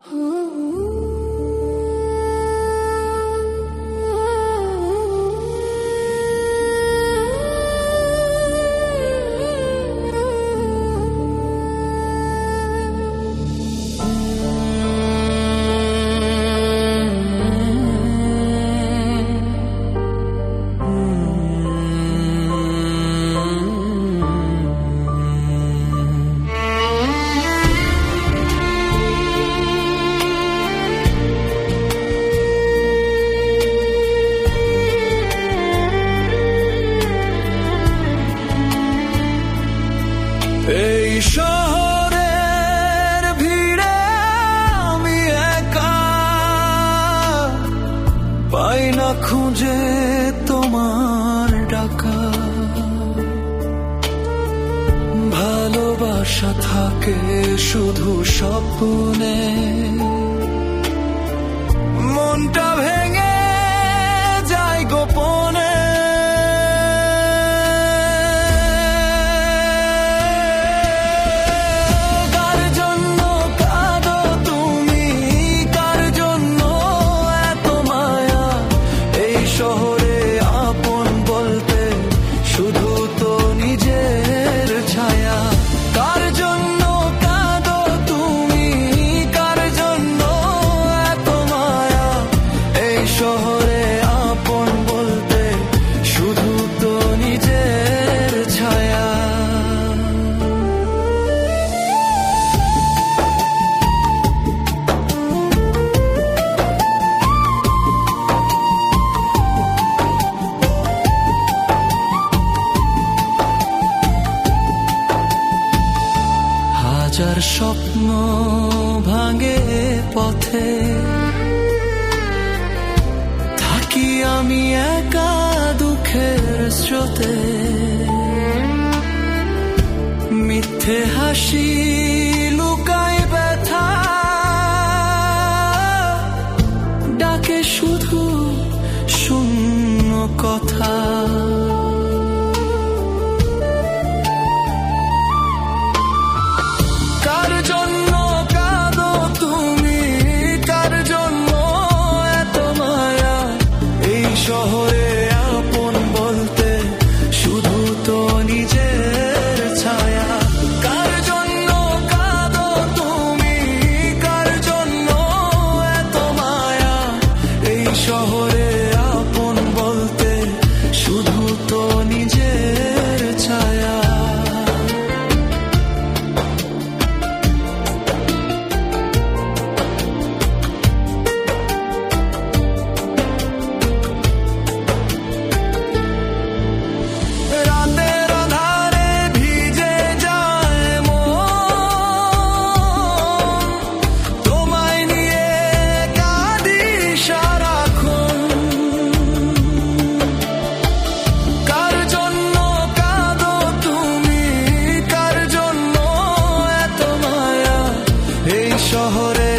এই শহরের ভিড়ে আমি একা, পাই না খুঁজে তোমার ডাকা। ভালোবাসা থাকে শুধু স্বপ্নে, মনটা ভেঙে যায় গোপনে। শহরে আপন বলতে শুধু তো নিজের ছায়া। কার জন্য কাঁদো তুমি, কার জন্য এত মায়া? এই শহরে আপন বলতে শুধু তো নিজের ছায়া। হাজার স্বপ্ন ভাঙে পথে, থাকি আমি একা দুঃখের স্রোতে। মিথ্যে হাসি লুকায় ব্যথা, ডাকে শুধু শূন্য কথা। কার জন্য কাঁদো তুমি, কার জন্য এত মায়া? এই শহরে আপন বলতে শুধু তো নিজের ছায়া। কার জন্য কাঁদো তুমি, কার জন্য এত মায়া? এই শহরে আপন বলতে শুধু তো নিজের ছায়া। শহরে